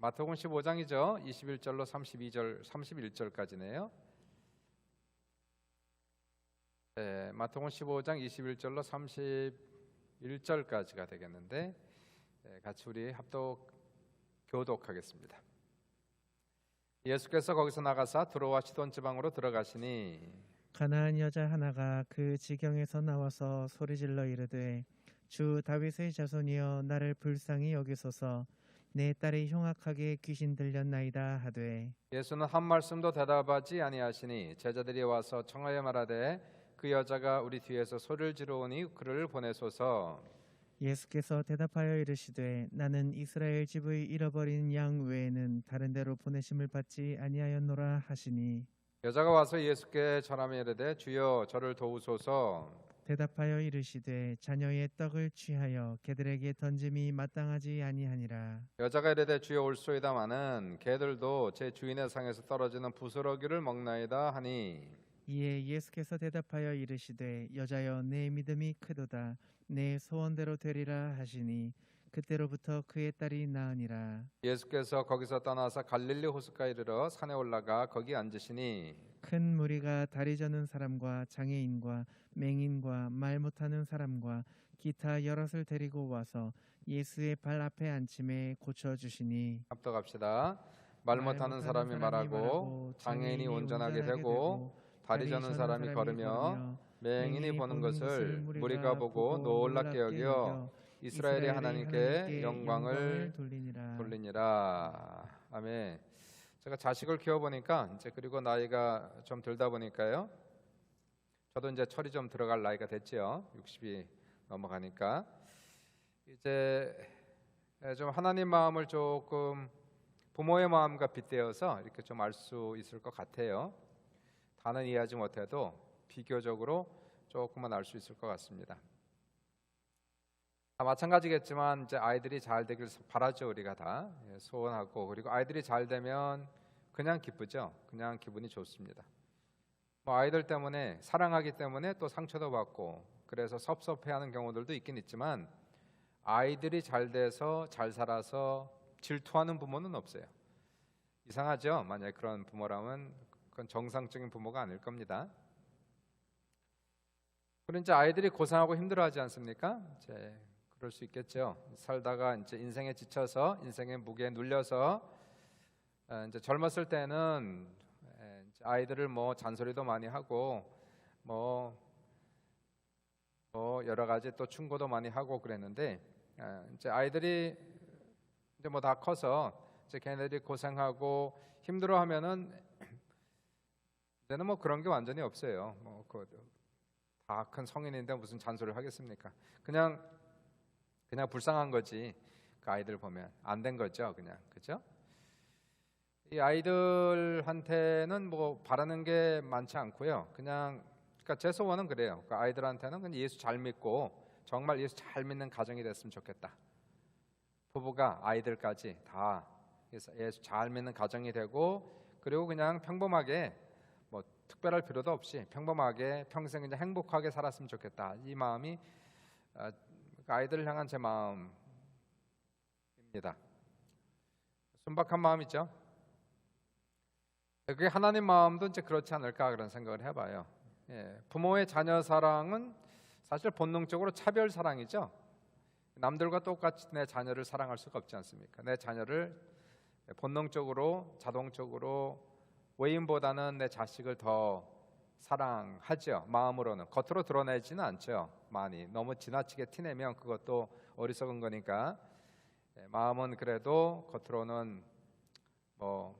마태복음 15장이죠. 21절로 32절, 31절까지네요. 네, 마태복음 15장 21절로 31절까지가 되겠는데 같이 우리 교독하겠습니다. 예수께서 거기서 나가사 두로와 시돈 지방으로 들어가시니 가나안 여자 하나가 그 지경에서 나와서 소리질러 이르되 주 다윗의 자손이여 나를 불쌍히 여기소서 내 딸이 흉악하게 귀신 들렸나이다 하되 예수는 한 말씀도 대답하지 아니하시니 제자들이 와서 청하여 말하되 그 여자가 우리 뒤에서 소리를 지르오니 그를 보내소서. 예수께서 대답하여 이르시되 나는 이스라엘 집의 잃어버린 양 외에는 다른 데로 보내심을 받지 아니하였노라 하시니 여자가 와서 예수께 절하며 이르되 주여 저를 도우소서. 대답하여 이르시되 자녀의 떡을 취하여 개들에게 던짐이 마땅하지 아니하니라. 여자가 이르되 주여 올소이다마는 개들도 제 주인의 상에서 떨어지는 부스러기를 먹나이다 하니 이에 예수께서 대답하여 이르시되 여자여 내 믿음이 크도다 내 소원대로 되리라 하시니 그때로부터 그의 딸이 나으니라. 예수께서 거기서 떠나서 갈릴리 호숫가에 이르러 산에 올라가 거기 앉으시니 큰 무리가 다리 저는 사람과 장애인과 맹인과 말 못하는 사람과 기타 여럿을 데리고 와서 예수의 발 앞에 앉힘에 고쳐주시니 합독합시다. 말 못하는 사람이 말하고 장애인이 온전하게 되고 다리 저는 사람이 걸으며 맹인이 보는 것을 무리가 보고 놀랍게 여겨 이스라엘의 하나님께 영광을 돌리니라. 아멘. 제가 자식을 키워보니까 이제 그리고 나이가 좀 들다 보니까요. 저도 이제 철이 좀 들어갈 나이가 됐죠. 60이 넘어가니까 이제 좀 하나님 마음을 조금 부모의 마음과 빗대어서 이렇게 좀 알 수 있을 것 같아요. 다는 이해하지 못해도 비교적으로 조금만 알 수 있을 것 같습니다. 마찬가지겠지만 이제 아이들이 잘 되길 바라죠. 우리가 다 소원하고, 그리고 아이들이 잘 되면 그냥 기쁘죠. 그냥 기분이 좋습니다. 아이들 때문에, 사랑하기 때문에 또 상처도 받고 그래서 섭섭해하는 경우들도 있긴 있지만 아이들이 잘 돼서 잘 살아서 질투하는 부모는 없어요. 이상하죠. 만약에 그런 부모라면 그건 정상적인 부모가 아닐 겁니다. 그런 이제 아이들이 고생하고 힘들어하지 않습니까? 이제 그럴 수 있겠죠. 살다가 이제 인생에 지쳐서 인생의 무게에 눌려서 이제 젊었을 때는 아이들을 뭐 잔소리도 많이 하고 뭐 여러 가지 또 충고도 많이 하고 그랬는데 이제 아이들이 이제 뭐 다 커서 이제 걔네들이 고생하고 힘들어하면은 이제는 뭐 그런 게 완전히 없어요. 뭐 다 큰 성인인데 무슨 잔소리를 하겠습니까? 그냥 불쌍한 거지. 그 아이들 보면 안 된 거죠, 그냥. 그죠? 이 아이들한테는 뭐 바라는 게 많지 않고요. 그러니까 제 소원은 그래요. 그 아이들한테는 그냥 예수 잘 믿고 정말 예수 잘 믿는 가정이 됐으면 좋겠다. 부부가 아이들까지 다 예수 잘 믿는 가정이 되고, 그리고 그냥 평범하게 뭐 특별할 필요도 없이 평범하게 평생 그냥 행복하게 살았으면 좋겠다. 이 마음이 아이들을 향한 제 마음입니다. 순박한 마음이죠. 그게 하나님 마음도 이제 그렇지 않을까 그런 생각을 해봐요. 부모의 자녀 사랑은 사실 본능적으로 차별 사랑이죠. 남들과 똑같이 내 자녀를 사랑할 수가 없지 않습니까? 내 자녀를 본능적으로 자동적으로 외인보다는 내 자식을 더 사랑하죠. 마음으로는. 겉으로 드러내지는 않죠. 많이 너무 지나치게 티내면 그것도 어리석은 거니까 마음은 그래도 겉으로는 뭐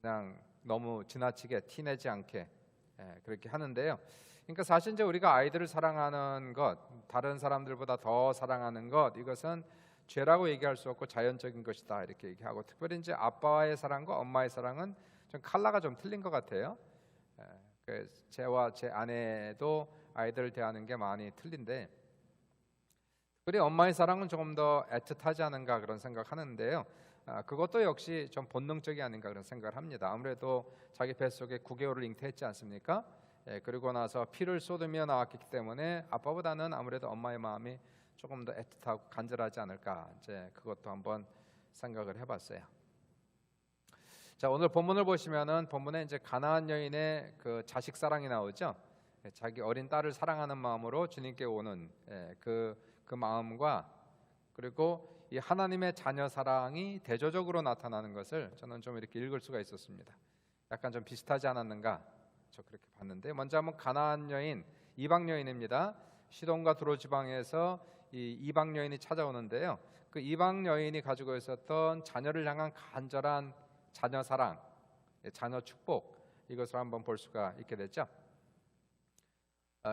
그냥 너무 지나치게 티내지 않게 그렇게 하는데요. 그러니까 사실 이제 우리가 아이들을 사랑하는 것, 다른 사람들보다 더 사랑하는 것, 이것은 죄라고 얘기할 수 없고 자연적인 것이다 이렇게 얘기하고, 특별히 이제 아빠의 사랑과 엄마의 사랑은 좀 컬러가 좀 틀린 것 같아요. 제와 제 아내도 아이들을 대하는 게 많이 틀린데, 특별히 엄마의 사랑은 조금 더 애틋하지 않은가 그런 생각하는데요. 그것도 역시 좀 본능적이 아닌가 그런 생각을 합니다. 아무래도 자기 뱃속에 9개월을 잉태했지 않습니까? 그리고 나서 피를 쏟으며 나왔기 때문에 아빠보다는 아무래도 엄마의 마음이 조금 더 애틋하고 간절하지 않을까. 이제 그것도 한번 생각을 해봤어요. 자, 오늘 본문을 보시면은 본문에 이제 가나안 여인의 그 자식 사랑이 나오죠. 자기 어린 딸을 사랑하는 마음으로 주님께 오는 그 마음과, 그리고 이 하나님의 자녀 사랑이 대조적으로 나타나는 것을 저는 좀 이렇게 읽을 수가 있었습니다. 약간 좀 비슷하지 않았는가, 저 그렇게 봤는데, 먼저 한번 가나안 여인, 이방 여인입니다. 시돈과 두로 지방에서 이 이방 여인이 찾아오는데요. 그 이방 여인이 가지고 있었던 자녀를 향한 간절한 자녀 사랑, 자녀 축복, 이것을 한번 볼 수가 있게 됐죠.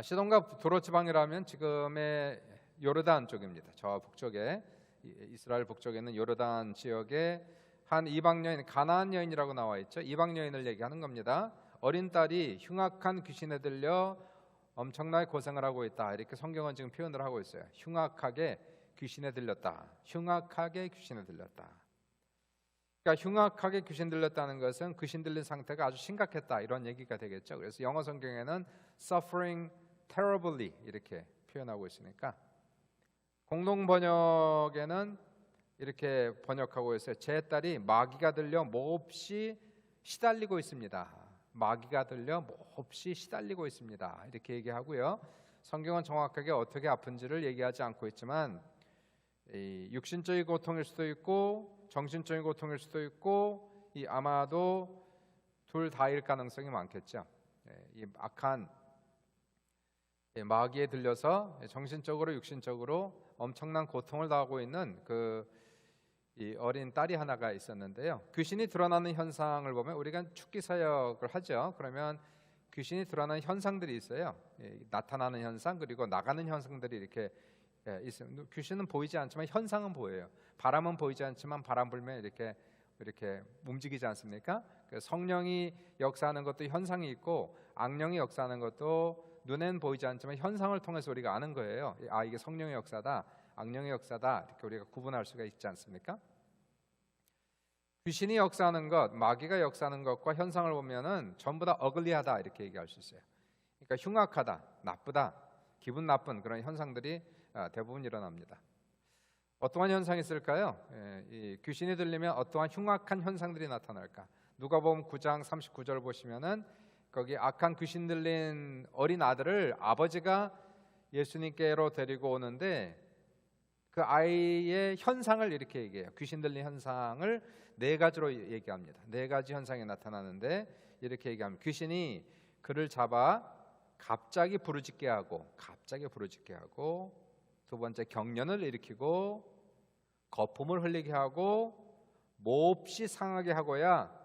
시돈과 두로 지방이라면 지금의 요르단 쪽입니다. 저 북쪽에, 이스라엘 북쪽에 있는 요르단 지역에 한 이방 여인, 가나안 여인이라고 나와 있죠. 이방 여인을 얘기하는 겁니다. 어린 딸이 흉악한 귀신에 들려 엄청나게 고생을 하고 있다, 이렇게 성경은 지금 표현을 하고 있어요. 흉악하게 귀신에 들렸다. 흉악하게 귀신에 들렸다. 그러니까 흉악하게 귀신 들렸다는 것은 귀신 들린 상태가 아주 심각했다, 이런 얘기가 되겠죠. 그래서 영어 성경에는 suffering terribly 이렇게 표현하고 있으니까, 공동 번역에는 이렇게 번역하고 있어요. 제 딸이 마귀가 들려 몹시 시달리고 있습니다. 마귀가 들려 몹시 시달리고 있습니다, 이렇게 얘기하고요. 성경은 정확하게 어떻게 아픈지를 얘기하지 않고 있지만, 이 육신적인 고통일 수도 있고 정신적인 고통일 수도 있고, 이 아마도 둘 다일 가능성이 많겠죠. 이 악한 마귀에 들려서 정신적으로 육신적으로 엄청난 고통을 당하고 있는 이 어린 딸이 하나가 있었는데요. 귀신이 드러나는 현상을 보면 우리가 축기 사역을 하죠. 그러면 귀신이 드러나는 현상들이 있어요. 나타나는 현상, 그리고 나가는 현상들이 이렇게 있습니다. 귀신은 보이지 않지만 현상은 보여요. 바람은 보이지 않지만 바람 불면 이렇게 움직이지 않습니까? 성령이 역사하는 것도 현상이 있고, 악령이 역사하는 것도 눈엔 보이지 않지만 현상을 통해서 우리가 아는 거예요. 아, 이게 성령의 역사다, 악령의 역사다, 이렇게 우리가 구분할 수가 있지 않습니까? 귀신이 역사하는 것, 마귀가 역사하는 것과 현상을 보면은 전부 다 어글리하다, 이렇게 얘기할 수 있어요. 그러니까 흉악하다, 나쁘다, 기분 나쁜 그런 현상들이 대부분 일어납니다. 어떠한 현상이 있을까요? 이 귀신이 들리면 어떠한 흉악한 현상들이 나타날까? 누가복음 9장 39절 보시면은 거기 악한 귀신 들린 어린 아들을 아버지가 예수님께로 데리고 오는데, 그 아이의 현상을 이렇게 얘기해요. 귀신 들린 현상을 네 가지로 얘기합니다. 네 가지 현상이 나타나는데 이렇게 얘기합니다. 귀신이 그를 잡아 갑자기 부르짖게 하고, 두 번째 경련을 일으키고, 거품을 흘리게 하고, 몹시 상하게 하고야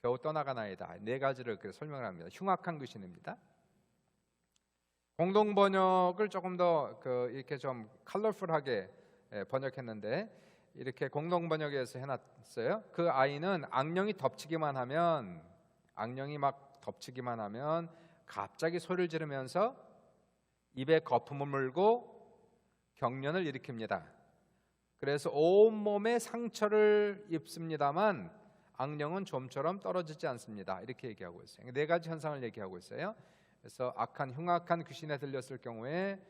겨우 떠나가나이다. 네 가지를 설명을 합니다. 흉악한 귀신입니다. 공동 번역을 조금 더 이렇게 좀 컬러풀하게 번역했는데, 이렇게 공동 번역에서 해놨어요. 그 아이는 악령이 막 덮치기만 하면 갑자기 소리를 지르면서 입에 거품을 물고 경련을 일으킵니다. 그래서 온몸에 상처를 입습니다만 악령은 좀처럼 떨어지지 않습니다, 이렇게 얘기하고 있어요. 네 가지 현상을 얘기하고 있어요. 그래서 흉악한 귀신에 들렸을 경우에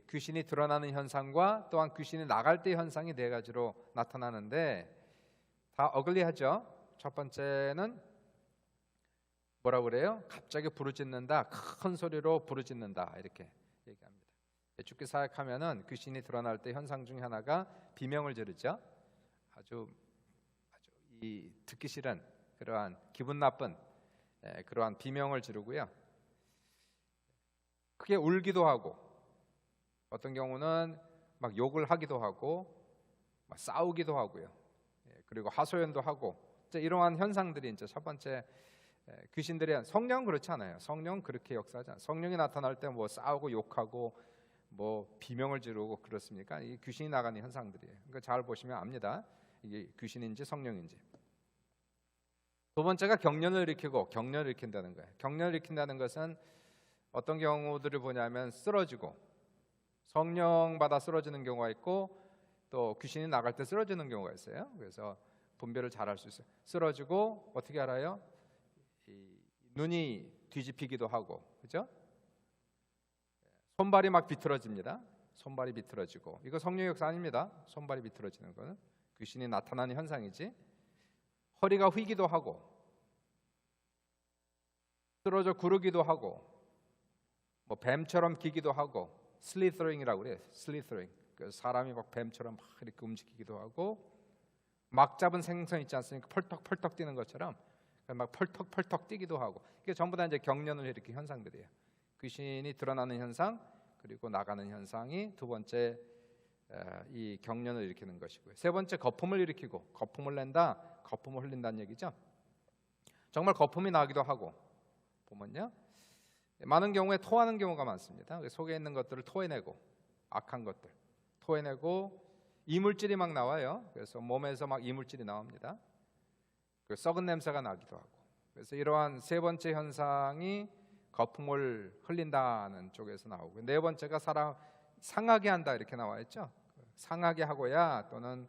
귀신이 드러나는 현상과 또한 귀신이 나갈 때 현상이 네 가지로 나타나는데 다 어글리하죠. 첫 번째는 뭐라고 그래요? 갑자기 부르짖는다, 큰 소리로 부르짖는다, 이렇게 얘기합니다. 죽기 사역하면은 귀신이 드러날 때 현상 중에 하나가 비명을 지르죠. 아주 이 듣기 싫은 그러한 기분 나쁜 그러한 비명을 지르고요. 크게 울기도 하고, 어떤 경우는 막 욕을 하기도 하고, 막 싸우기도 하고요. 그리고 하소연도 하고, 이러한 현상들이 이제 첫 번째 귀신들의, 성령은 그렇지 않아요. 성령은 그렇게 역사하지 않아요. 성령이 나타날 때 뭐 싸우고 욕하고 뭐 비명을 지르고 그렇습니까? 이 귀신이 나가는 현상들이에요. 그러니까 잘 보시면 압니다. 이게 귀신인지 성령인지. 두 번째가 경련을 일으킨다는 거예요. 경련을 일으킨다는 것은 어떤 경우들을 보냐면 쓰러지고, 성령 받아 쓰러지는 경우가 있고, 또 귀신이 나갈 때 쓰러지는 경우가 있어요. 그래서 분별을 잘 할 수 있어요. 쓰러지고 어떻게 알아요? 눈이 뒤집히기도 하고, 그죠? 손발이 막 비틀어집니다. 손발이 비틀어지고, 이거 성령의 역사 아닙니다. 손발이 비틀어지는 거는 귀신이 나타나는 현상이지. 허리가 휘기도 하고, 쓰러져 구르기도 하고, 뭐 뱀처럼 기기도 하고, 슬리더링이라고 그래요. 슬리더링. 그 사람이 막 뱀처럼 막 이렇게 움직이기도 하고, 막 잡은 생선 있지 않습니까? 펄떡펄떡 뛰는 것처럼 막 펄떡펄떡 뛰기도 하고, 이게 전부 다 이제 경련을 일으키는 현상들이에요. 귀신이 드러나는 현상, 그리고 나가는 현상이 두 번째 이 경련을 일으키는 것이고요. 세 번째 거품을 일으키고, 거품을 낸다, 거품을 흘린다는 얘기죠. 정말 거품이 나기도 하고, 보면요, 많은 경우에 토하는 경우가 많습니다. 속에 있는 것들을 토해내고, 악한 것들 토해내고, 이물질이 막 나와요. 그래서 몸에서 막 이물질이 나옵니다. 그 썩은 냄새가 나기도 하고. 그래서 이러한 세 번째 현상이 거품을 흘린다는 쪽에서 나오고, 네 번째가 사람 상하게 한다 이렇게 나와 있죠. 상하게 하고야, 또는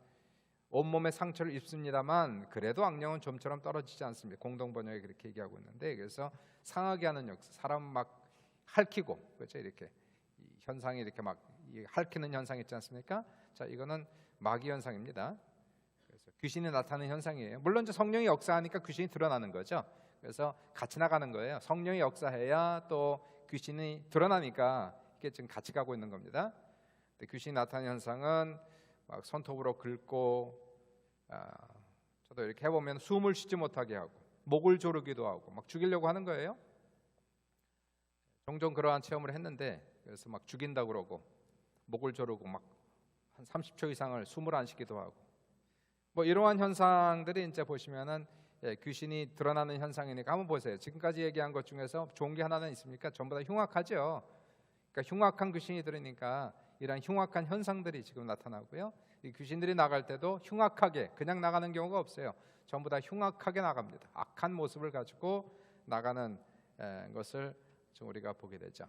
온몸에 상처를 입습니다만 그래도 악령은 좀처럼 떨어지지 않습니다. 공동 번역에 그렇게 얘기하고 있는데, 그래서 상하게 하는 역사, 사람 막 핥히고, 그렇죠, 이렇게 이 현상이 이렇게 막 핥히는 현상 있지 않습니까? 자, 이거는 마귀 현상입니다. 그래서 귀신이 나타나는 현상이에요. 물론 이제 성령이 역사하니까 귀신이 드러나는 거죠. 그래서 같이 나가는 거예요. 성령이 역사해야 또 귀신이 드러나니까 이게 지금 같이 가고 있는 겁니다. 근데 귀신이 나타나는 현상은 막 손톱으로 긁고, 저도 이렇게 해보면 숨을 쉬지 못하게 하고, 목을 조르기도 하고, 막 죽이려고 하는 거예요. 종종 그러한 체험을 했는데, 그래서 막 죽인다고 그러고, 목을 조르고 막 한 30초 이상을 숨을 안 쉬기도 하고, 뭐 이러한 현상들이 이제 보시면은 귀신이 드러나는 현상이니까 한번 보세요. 지금까지 얘기한 것 중에서 좋은 게 하나는 있습니까? 전부 다 흉악하죠. 그러니까 흉악한 귀신이 들으니까 이러한 흉악한 현상들이 지금 나타나고요. 이 귀신들이 나갈 때도 흉악하게 그냥 나가는 경우가 없어요. 전부 다 흉악하게 나갑니다. 악한 모습을 가지고 나가는 것을 좀 우리가 보게 되죠.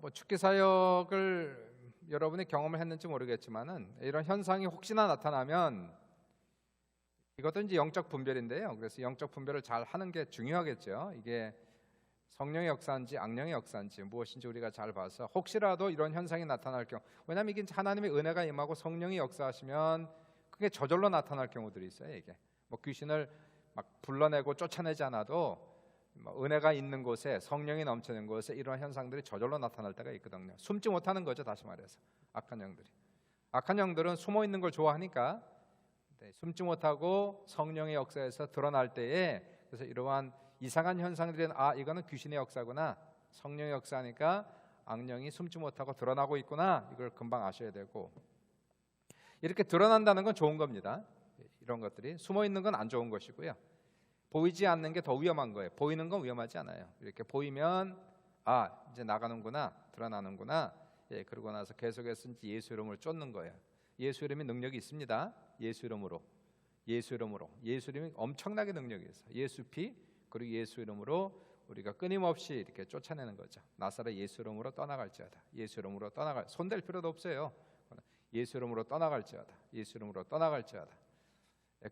뭐 축기 사역을 여러분이 경험을 했는지 모르겠지만은, 이런 현상이 혹시나 나타나면 이것도 이제 영적 분별인데요. 그래서 영적 분별을 잘 하는 게 중요하겠죠. 이게 성령의 역사인지 악령의 역사인지 무엇인지 우리가 잘 봐서, 혹시라도 이런 현상이 나타날 경우, 왜냐하면 이게 하나님의 은혜가 임하고 성령이 역사하시면 그게 저절로 나타날 경우들이 있어요. 이게 뭐 귀신을 막 불러내고 쫓아내지 않아도 은혜가 있는 곳에, 성령이 넘치는 곳에 이런 현상들이 저절로 나타날 때가 있거든요. 숨지 못하는 거죠. 다시 말해서 악한 영들이, 악한 영들은 숨어 있는 걸 좋아하니까 숨지 못하고 성령의 역사에서 드러날 때에, 그래서 이러한 이상한 현상들은 이거는 귀신의 역사구나, 성령의 역사니까 악령이 숨지 못하고 드러나고 있구나, 이걸 금방 아셔야 되고, 이렇게 드러난다는 건 좋은 겁니다. 이런 것들이 숨어 있는 건 안 좋은 것이고요. 보이지 않는 게 더 위험한 거예요. 보이는 건 위험하지 않아요. 이렇게 보이면 이제 나가는구나, 드러나는구나. 그러고 나서 계속해서 예수 이름을 쫓는 거예요. 예수 이름이 능력이 있습니다. 예수 이름으로, 예수 이름이 엄청나게 능력이 있어요. 예수 피, 그리고 예수 이름으로 우리가 끊임없이 이렇게 쫓아내는 거죠. 나사렛 예수 이름으로 떠나갈지어다. 예수 이름으로 떠나갈, 손댈 필요도 없어요. 예수 이름으로 떠나갈지어다. 예수 이름으로 떠나갈지어다.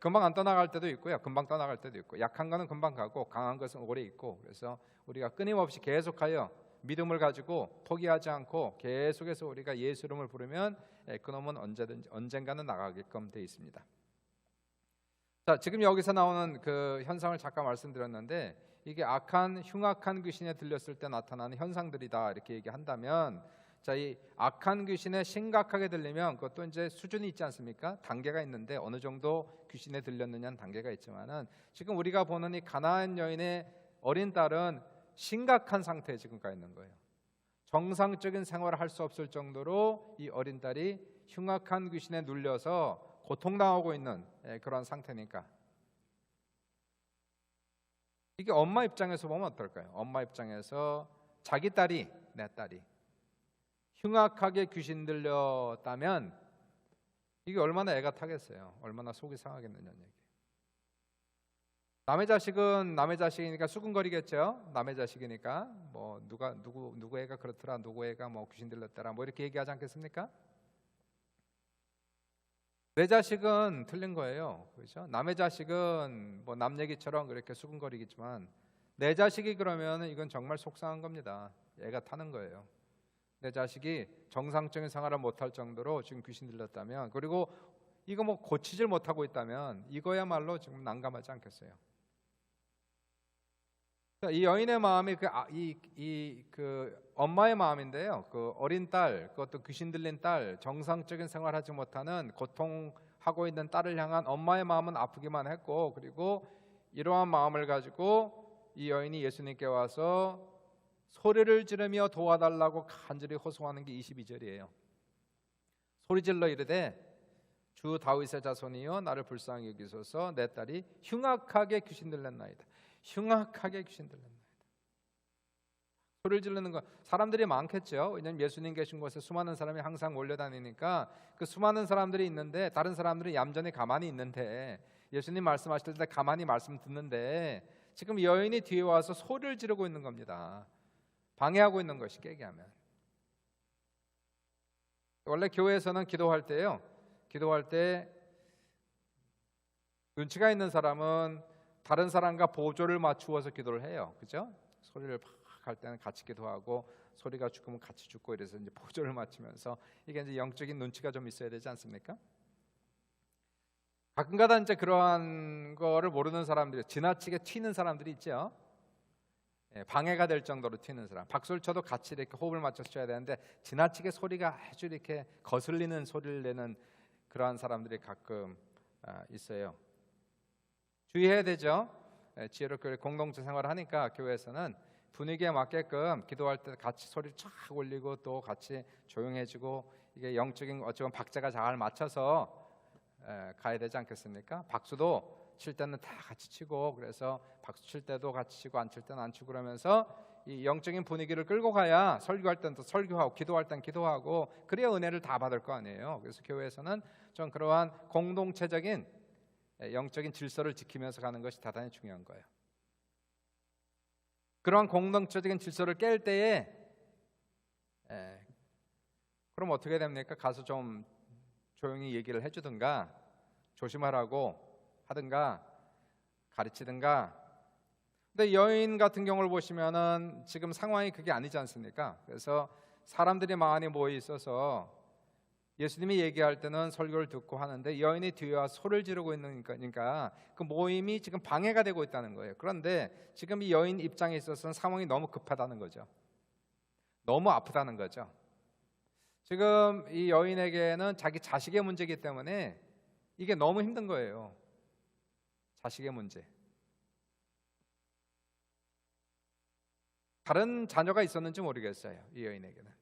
금방 안 떠나갈 때도 있고요, 금방 떠나갈 때도 있고, 약한 거는 금방 가고 강한 것은 오래 있고, 그래서 우리가 끊임없이 계속하여 믿음을 가지고 포기하지 않고 계속해서 우리가 예수 이름을 부르면 그놈은 언젠가는 나가게끔 되어 있습니다. 자, 지금 여기서 나오는 그 현상을 잠깐 말씀드렸는데, 이게 악한 흉악한 귀신에 들렸을 때 나타나는 현상들이다 이렇게 얘기한다면, 자, 이 악한 귀신에 심각하게 들리면 그것도 이제 수준이 있지 않습니까? 단계가 있는데 어느 정도 귀신에 들렸느냐는 단계가 있지만은, 지금 우리가 보는 이 가나안 여인의 어린 딸은 심각한 상태에 지금 가 있는 거예요. 정상적인 생활을 할 수 없을 정도로 이 어린 딸이 흉악한 귀신에 눌려서 고통당하고 있는 그런 상태니까, 이게 엄마 입장에서 보면 어떨까요? 엄마 입장에서 자기 딸이, 내 딸이 흉악하게 귀신 들렸다면 이게 얼마나 애가 타겠어요. 얼마나 속이 상하겠느냐는 얘기. 남의 자식은 남의 자식이니까 수근거리겠죠. 남의 자식이니까 뭐 누구 애가 그렇더라, 누구 애가 뭐 귀신 들렸더라, 뭐 이렇게 얘기하지 않겠습니까? 내 자식은 틀린 거예요. 그렇죠? 남의 자식은 뭐 남 얘기처럼 그렇게 수근거리겠지만, 내 자식이 그러면 이건 정말 속상한 겁니다. 애가 타는 거예요. 내 자식이 정상적인 생활을 못할 정도로 지금 귀신 들렸다면, 그리고 이거 뭐 고치질 못하고 있다면 이거야말로 지금 난감하지 않겠어요? 이 여인의 마음이 그 엄마의 마음인데요. 그 어린 딸, 그것도 귀신 들린 딸, 정상적인 생활하지 못하는 고통하고 있는 딸을 향한 엄마의 마음은 아프기만 했고, 그리고 이러한 마음을 가지고 이 여인이 예수님께 와서 소리를 지르며 도와달라고 간절히 호소하는 게 22절이에요. 소리 질러 이르되 주 다윗의 자손이여 나를 불쌍히 여기소서, 내 딸이 흉악하게 귀신 들렸나이다. 흉악하게 귀신 들렸나이다. 소리를 지르는 거 사람들이 많겠죠. 왜냐하면 예수님 계신 곳에 수많은 사람이 항상 몰려다니니까 그 수많은 사람들이 있는데 다른 사람들이 얌전히 가만히 있는데 예수님 말씀하실 때 가만히 말씀 듣는데 지금 여인이 뒤에 와서 소리를 지르고 있는 겁니다. 방해하고 있는 것이, 깨게 하면. 원래 교회에서는 기도할 때요, 기도할 때 눈치가 있는 사람은 다른 사람과 보조를 맞추어서 기도를 해요. 그죠? 소리를 팍 할 때는 같이 기도하고 소리가 죽으면 같이 죽고 이래서 이제 보조를 맞추면서 이게 이제 영적인 눈치가 좀 있어야 되지 않습니까? 가끔가다 이제 그러한 거를 모르는 사람들이, 지나치게 튀는 사람들이 있죠. 방해가 될 정도로 튀는 사람, 박수를 쳐도 같이 이렇게 호흡을 맞춰서 쳐야 되는데 지나치게 소리가 아주 이렇게 거슬리는 소리를 내는 그러한 사람들이 가끔 있어요. 주의해야 되죠. 지혜롭게 공동체 생활을 하니까 교회에서는 분위기에 맞게끔 기도할 때 같이 소리 쫙 올리고 또 같이 조용해지고, 이게 영적인 어쩌면 박자가 잘 맞춰서 가야 되지 않겠습니까? 박수도 칠 때는 다 같이 치고, 그래서 박수 칠 때도 같이 치고 안 칠 때는 안 치고, 그러면서 이 영적인 분위기를 끌고 가야 설교할 때는 또 설교하고 기도할 때는 기도하고, 그래야 은혜를 다 받을 거 아니에요. 그래서 교회에서는 좀 그러한 공동체적인 영적인 질서를 지키면서 가는 것이 대단히 중요한 거예요. 그러한 공동체적인 질서를 깰 때에 그럼 어떻게 됩니까? 가서 좀 조용히 얘기를 해주든가 조심하라고 하든가 가르치든가. 근데 여인 같은 경우를 보시면은 지금 상황이 그게 아니지 않습니까? 그래서 사람들이 많이 모여 있어서 예수님이 얘기할 때는 설교를 듣고 하는데 여인이 뒤에 와 소리를 지르고 있는 거니까 그 모임이 지금 방해가 되고 있다는 거예요. 그런데 지금 이 여인 입장에 있어서는 상황이 너무 급하다는 거죠. 너무 아프다는 거죠. 지금 이 여인에게는 자기 자식의 문제이기 때문에 이게 너무 힘든 거예요. 자식의 문제. 다른 자녀가 있었는지 모르겠어요. 이 여인에게는.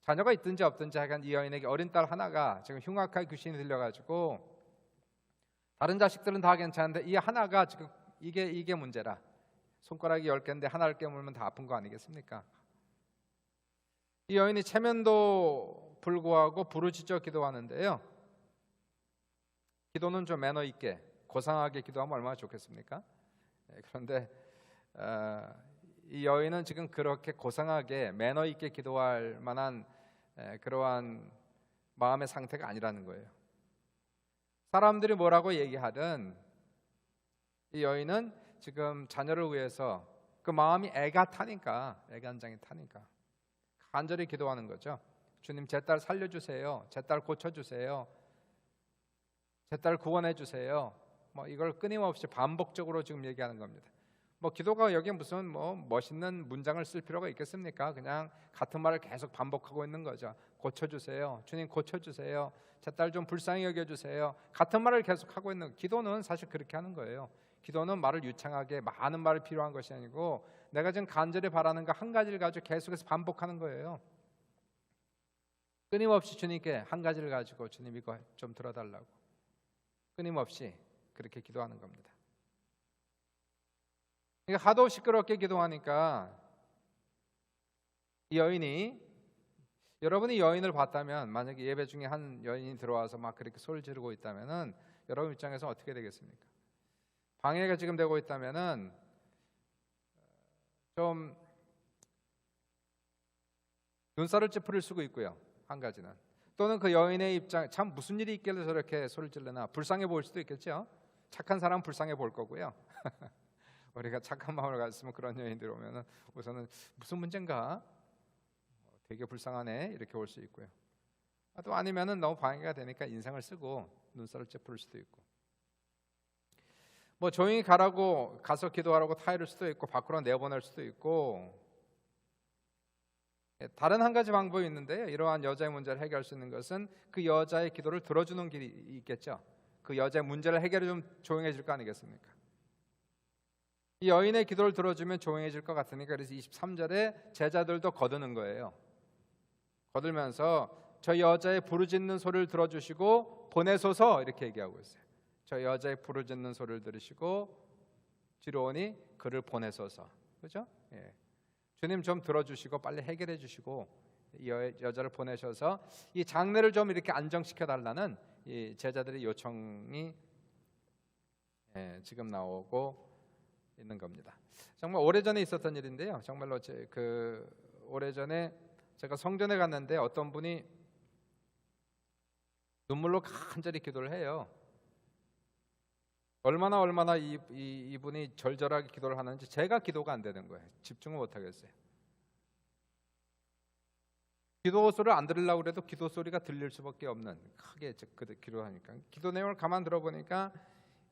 자녀가 있든지 없든지 하여간 이 여인에게 어린 딸 하나가 지금 흉악하게 귀신이 들려가지고, 다른 자식들은 다 괜찮은데 이 하나가 지금 이게 문제라. 손가락이 10개인데 하나를 깨물면 다 아픈 거 아니겠습니까? 이 여인이 체면도 불구하고 부르짖어 기도하는데요, 기도는 좀 매너 있게 고상하게 기도하면 얼마나 좋겠습니까? 그런데 이 여인은 지금 그렇게 고상하게 매너 있게 기도할 만한 그러한 마음의 상태가 아니라는 거예요. 사람들이 뭐라고 얘기하든 이 여인은 지금 자녀를 위해서 그 마음이 애가 타니까, 애간장이 타니까 간절히 기도하는 거죠. 주님, 제 딸 살려주세요. 제 딸 고쳐주세요. 제 딸 구원해주세요. 뭐 이걸 끊임없이 반복적으로 지금 얘기하는 겁니다. 뭐 기도가 여기 무슨 뭐 멋있는 문장을 쓸 필요가 있겠습니까? 그냥 같은 말을 계속 반복하고 있는 거죠. 고쳐주세요. 주님 고쳐주세요. 제 딸 좀 불쌍히 여겨주세요. 같은 말을 계속하고 있는, 기도는 사실 그렇게 하는 거예요. 기도는 말을 유창하게 많은 말이 필요한 것이 아니고 내가 지금 간절히 바라는 거 한 가지를 가지고 계속해서 반복하는 거예요. 끊임없이 주님께 한 가지를 가지고 주님 이거 좀 들어달라고 끊임없이 그렇게 기도하는 겁니다. 하도 시끄럽게 기도하니까 이 여인이, 여러분이 여인을 봤다면, 만약에 예배 중에 한 여인이 들어와서 막 그렇게 소리를 지르고 있다면은 여러분 입장에서 어떻게 되겠습니까? 방해가 지금 되고 있다면은 좀 눈살을 찌푸릴 수가 있고요. 한 가지는, 또는 그 여인의 입장, 참 무슨 일이 있길래 저렇게 소리를 지르나 불쌍해 보일 수도 있겠죠. 착한 사람은 불쌍해 볼 거고요. 우리가 착한 마음을 가졌으면 그런 여인들 오면은 우선은 무슨 문제인가, 되게 불쌍하네 이렇게 올 수 있고요. 또 아니면은 너무 방해가 되니까 인상을 쓰고 눈살을 찌푸릴 수도 있고, 뭐 조용히 가라고 가서 기도하라고 타이를 수도 있고 밖으로 내보낼 수도 있고, 다른 한 가지 방법이 있는데요. 이러한 여자의 문제를 해결할 수 있는 것은 그 여자의 기도를 들어주는 길이 있겠죠. 그 여자의 문제를 해결해 좀 조용해질 거 아니겠습니까? 이 여인의 기도를 들어주면 조용해질 것 같으니까, 그래서 23절에 제자들도 거드는 거예요. 거들면서 저 여자의 부르짖는 소리를 들어주시고 보내소서 이렇게 얘기하고 있어요. 저 여자의 부르짖는 소리를 들으시고 뒤로 오니 그를 보내소서. 그죠? 예. 주님 좀 들어주시고 빨리 해결해 주시고 이 여자를 보내셔서 이 장례를 좀 이렇게 안정시켜 달라는 이 제자들의 요청이 지금 나오고 있는 겁니다. 정말 오래전에 있었던 일인데요. 정말로 오래전에 제가 성전에 갔는데 어떤 분이 눈물로 간절히 기도를 해요. 얼마나 이분이 절절하게 기도를 하는지 제가 기도가 안 되는 거예요. 집중을 못 하겠어요. 기도 소리를 안 들으려고 그래도 기도 소리가 들릴 수밖에 없는, 크게 기도하니까 기도 내용을 가만 들어보니까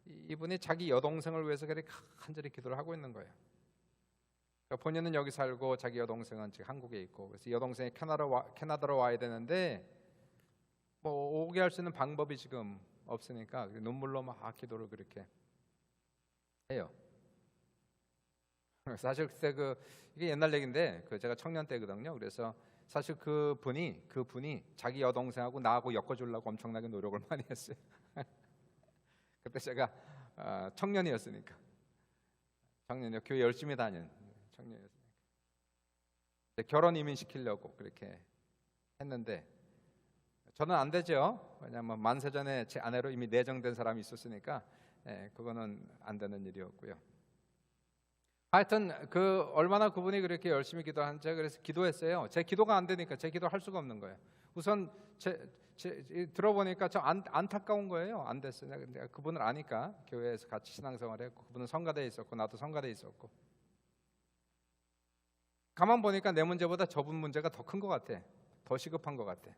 이분이 자기 여동생을 위해서 그렇게 간절히 기도를 하고 있는 거예요. 그러니까 본인은 여기 살고 자기 여동생은 지금 한국에 있고, 그래서 여동생이 캐나다로 와야 되는데 뭐 오게 할 수 있는 방법이 지금 없으니까 눈물로 막 기도를 그렇게 해요. 사실 그때 이게 옛날 얘기인데 제가 청년 때거든요. 그래서 사실 그분이 자기 여동생하고 나하고 엮어주려고 엄청나게 노력을 많이 했어요. 그때 제가 청년이었으니까, 교회 열심히 다닌 청년이었으니까 결혼 이민 시키려고 그렇게 했는데 저는 안 되죠. 왜냐하면 만세 전에 제 아내로 이미 내정된 사람이 있었으니까 그거는 안 되는 일이었고요. 하여튼 얼마나 그분이 그렇게 열심히 기도하는지, 그래서 기도했어요. 제 기도가 안 되니까 제 기도할 수가 없는 거예요. 우선 들어보니까 좀 안타까운 거예요. 안 됐어요. 근데 그분을 아니까 교회에서 같이 신앙생활을 했고, 그분은 성가대에 있었고 나도 성가대에 있었고, 가만 보니까 내 문제보다 저분 문제가 더 큰 것 같아. 더 시급한 것 같아.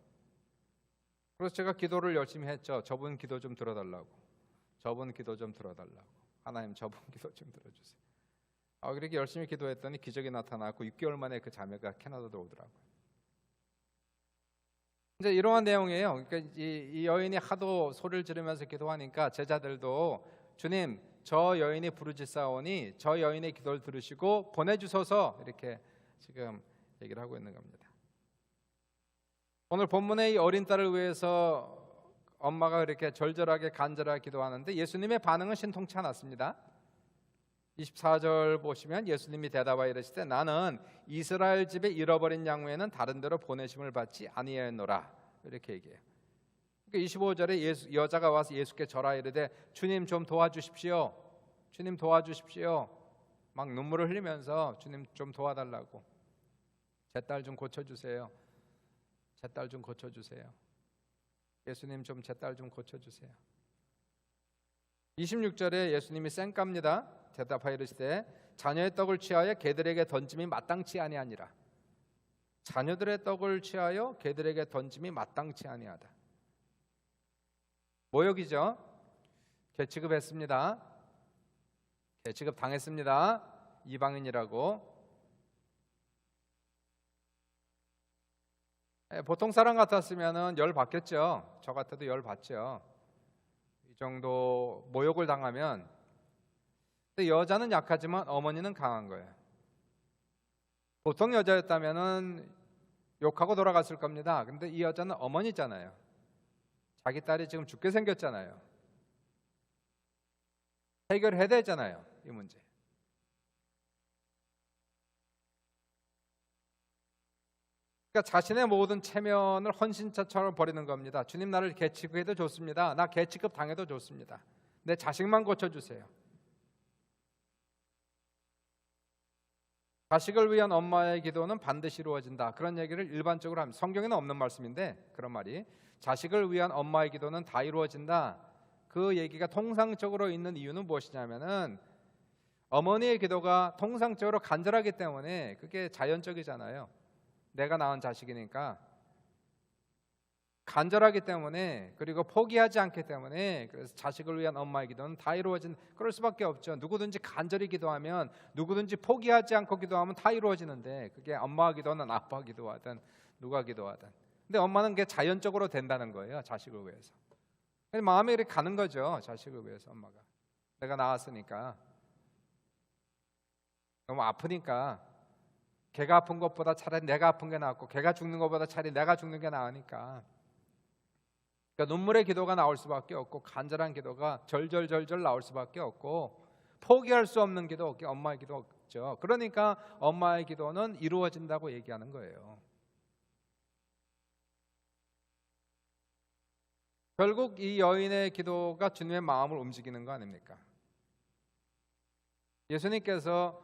그래서 제가 기도를 열심히 했죠. 저분 기도 좀 들어달라고. 하나님 저분 기도 좀 들어주세요. 그렇게 열심히 기도했더니 기적이 나타났고 6개월 만에 그 자매가 캐나다로 오더라고요. 이제 이러한 내용이에요. 그러니까 이 여인이 하도 소리를 지르면서 기도하니까 제자들도 주님 저 여인이 부르짖사오니 저 여인의 기도를 들으시고 보내주소서 이렇게 지금 얘기를 하고 있는 겁니다. 오늘 본문의 이 어린 딸을 위해서 엄마가 그렇게 절절하게 간절하게 기도하는데 예수님의 반응은 신통치 않았습니다. 24절 보시면 예수님이 대답하여 이르시되 나는 이스라엘 집에 잃어버린 양 외에는 다른 데로 보내심을 받지 아니하였노라 이렇게 얘기해요. 그러니까 25절에 여자가 와서 예수께 절하 이르되 주님 좀 도와주십시오. 주님 도와주십시오. 막 눈물을 흘리면서 주님 좀 도와달라고, 제 딸 좀 고쳐주세요. 제 딸 좀 고쳐주세요. 예수님 좀 제 딸 좀 고쳐주세요. 26절에 예수님이 쌩깝니다. 대답하여 이르시되 자녀의 떡을 취하여 개들에게 던짐이 마땅치 아니하니라. 자녀들의 떡을 취하여 개들에게 던짐이 마땅치 아니하다. 모욕이죠. 개취급했습니다. 개취급 당했습니다. 이방인이라고. 보통 사람 같았으면 열 받겠죠. 저 같아도 열 받죠. 이 정도 모욕을 당하면. 근데 여자는 약하지만 어머니는 강한 거예요. 보통 여자였다면은 욕하고 돌아갔을 겁니다. 근데 이 여자는 어머니잖아요. 자기 딸이 지금 죽게 생겼잖아요. 해결해야 되잖아요, 이 문제. 그러니까 자신의 모든 체면을 헌신처처럼 버리는 겁니다. 주님 나를 개취급해도 좋습니다. 나 개취급 당해도 좋습니다. 내 자식만 고쳐주세요. 자식을 위한 엄마의 기도는 반드시 이루어진다. 그런 얘기를 일반적으로 합니다. 성경에는 없는 말씀인데 그런 말이, 자식을 위한 엄마의 기도는 다 이루어진다. 그 얘기가 통상적으로 있는 이유는 무엇이냐면은 어머니의 기도가 통상적으로 간절하기 때문에 그게 자연적이잖아요. 내가 낳은 자식이니까 간절하기 때문에, 그리고 포기하지 않기 때문에, 그래서 자식을 위한 엄마의 기도는 다 이루어진, 그럴 수밖에 없죠. 누구든지 간절히 기도하면, 누구든지 포기하지 않고 기도하면 다 이루어지는데, 그게 엄마가 기도하든 아빠가 기도하든 누가 기도하든. 근데 엄마는 그게 자연적으로 된다는 거예요. 자식을 위해서. 마음이 이렇게 가는 거죠. 자식을 위해서. 엄마가 내가 낳았으니까, 너무 아프니까, 걔가 아픈 것보다 차라리 내가 아픈 게 낫고, 걔가 죽는 것보다 차라리 내가 죽는 게 나으니까. 그러니까 눈물의 기도가 나올 수밖에 없고, 간절한 기도가 절절절절 나올 수밖에 없고, 포기할 수 없는 기도, 엄마의 기도죠. 그러니까 엄마의 기도는 이루어진다고 얘기하는 거예요. 결국 이 여인의 기도가 주님의 마음을 움직이는 거 아닙니까? 예수님께서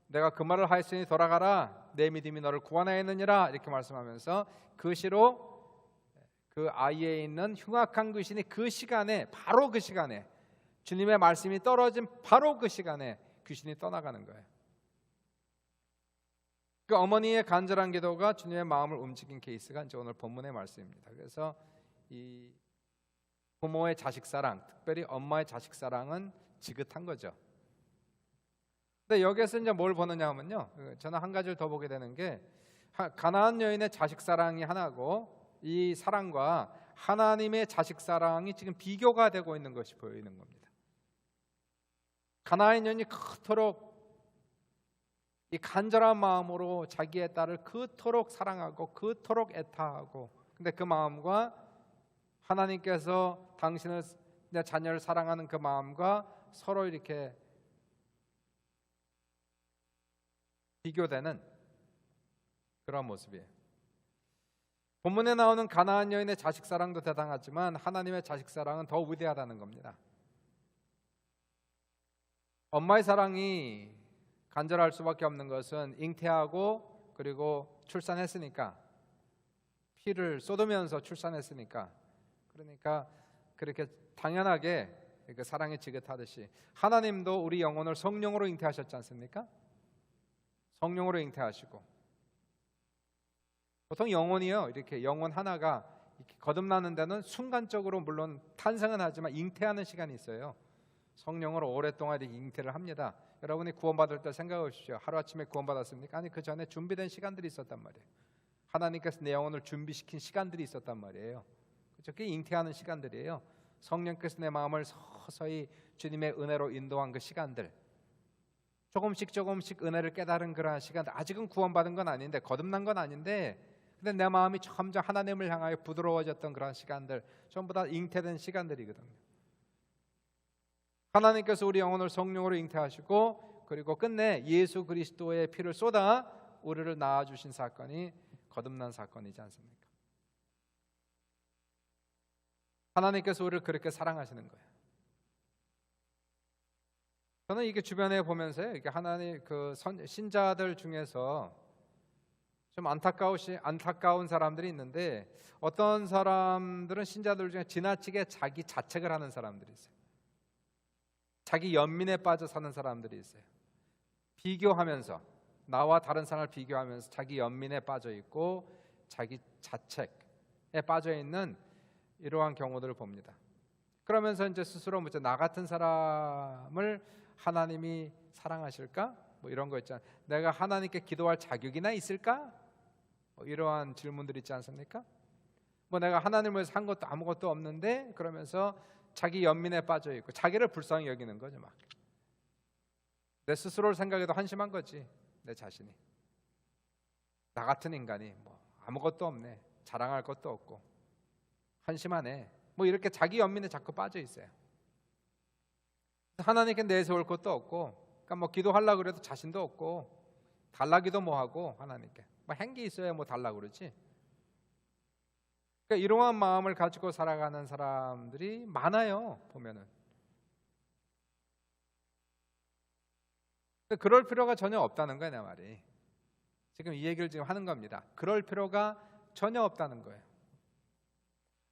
내가 그 말을 하였으니 돌아가라, 내 믿음이 너를 구원하였느니라, 이렇게 말씀하면서 그 시로 그 아이에 있는 흉악한 귀신이 그 시간에, 바로 그 시간에, 주님의 말씀이 떨어진 바로 그 시간에 귀신이 떠나가는 거예요. 그 어머니의 간절한 기도가 주님의 마음을 움직인 케이스가 이제 오늘 본문의 말씀입니다. 그래서 이 부모의 자식 사랑, 특별히 엄마의 자식 사랑은 지긋한 거죠. 근데 여기에서 이제 뭘 보느냐 하면요, 저는 한 가지를 더 보게 되는 게, 가나안 여인의 자식 사랑이 하나고, 이 사랑과 하나님의 자식 사랑이 지금 비교가 되고 있는 것이 보이는 겁니다. 가나안 여인이 그토록 이 간절한 마음으로 자기의 딸을 그토록 사랑하고 그토록 애타하고, 근데 그 마음과 하나님께서 당신을, 내 자녀를 사랑하는 그 마음과 서로 이렇게 비교되는 그런 모습이에요. 본문에 나오는 가나안 여인의 자식 사랑도 대단하지만 하나님의 자식 사랑은 더 위대하다는 겁니다. 엄마의 사랑이 간절할 수밖에 없는 것은 잉태하고 그리고 출산했으니까, 피를 쏟으면서 출산했으니까, 그러니까 그렇게 당연하게 그 사랑이 지긋하듯이 하나님도 우리 영혼을 성령으로 잉태하셨지 않습니까? 성령으로 잉태하시고, 보통 영혼이요, 이렇게 영혼 하나가 이렇게 거듭나는 데는 순간적으로 물론 탄생은 하지만 잉태하는 시간이 있어요. 성령으로 오랫동안 잉태를 합니다. 여러분이 구원받을 때 생각해 보십시오. 하루아침에 구원받았습니까? 아니, 그 전에 준비된 시간들이 있었단 말이에요. 하나님께서 내 영혼을 준비시킨 시간들이 있었단 말이에요. 그렇죠? 그게 잉태하는 시간들이에요. 성령께서 내 마음을 서서히 주님의 은혜로 인도한 그 시간들, 조금씩 조금씩 은혜를 깨달은 그러한 시간들, 아직은 구원받은 건 아닌데, 거듭난 건 아닌데, 근데 내 마음이 점점 하나님을 향하여 부드러워졌던 그런 시간들, 전부 다 잉태된 시간들이거든요. 하나님께서 우리 영혼을 성령으로 잉태하시고, 그리고 끝내 예수 그리스도의 피를 쏟아 우리를 낳아주신 사건이 거듭난 사건이지 않습니까? 하나님께서 우리를 그렇게 사랑하시는 거예요. 저는 이게 주변에 보면서요, 이게 하나님 그 신자들 중에서 좀 안타까운 사람들이 있는데, 어떤 사람들은 신자들 중에 지나치게 자기 자책을 하는 사람들이 있어요. 자기 연민에 빠져 사는 사람들이 있어요. 비교하면서, 나와 다른 사람을 비교하면서 자기 연민에 빠져 있고 자기 자책에 빠져 있는 이러한 경우들을 봅니다. 그러면서 이제 스스로 나 같은 사람을 하나님이 사랑하실까? 뭐 이런 거 있잖아요. 내가 하나님께 기도할 자격이나 있을까? 뭐 이러한 질문들이 있지 않습니까? 뭐 내가 하나님을 위해서 한 것도 아무것도 없는데, 그러면서 자기 연민에 빠져 있고 자기를 불쌍히 여기는 거죠. 막 내 스스로를 생각해도 한심한 거지. 내 자신이, 나 같은 인간이 뭐 아무것도 없네, 자랑할 것도 없고 한심하네, 뭐 이렇게 자기 연민에 자꾸 빠져 있어요. 하나님께 내세울 것도 없고, 그러니까 뭐 기도하려고 그래도 자신도 없고, 달라기도 뭐하고, 하나님께 뭐 행기 있어야 뭐 달라고 그러지. 그러니까 이러한 마음을 가지고 살아가는 사람들이 많아요, 보면은. 그럴 필요가 전혀 없다는 거예요, 내 말이. 지금 이 얘기를 지금 하는 겁니다. 그럴 필요가 전혀 없다는 거예요.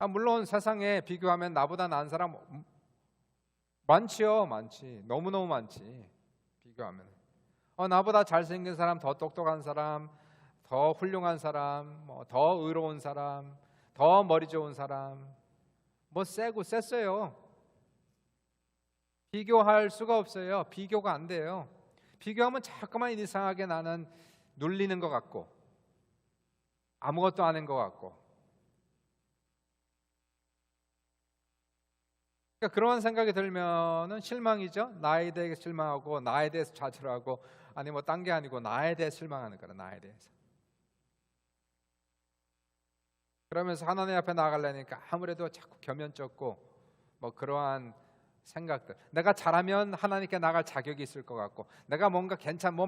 물론 세상에 비교하면 나보다 나은 사람 많지요, 많지. 너무너무 많지. 비교하면 나보다 잘생긴 사람, 더 똑똑한 사람, 더 훌륭한 사람, 더 의로운 사람, 더 머리 좋은 사람, 세고 셌어요. 비교할 수가 없어요. 비교가 안 돼요. 비교하면 자꾸만 이상하게 나는 눌리는 것 같고 아무것도 아닌 것 같고, 그러니까 그런 생각이 들면은 실망이죠. 나에 대해 실망하고 나에 대해서 좌절하고, 아니 딴 게 아니고 나에 대해 실망하는 거라. 나에 대해서. 그러면서 하나님 앞에 나가려니까 아무래도 자꾸 겸연쩍고 그러한 생각들. 내가 잘하면 하나님께 나갈 자격이 있을 것 같고, 내가 뭔가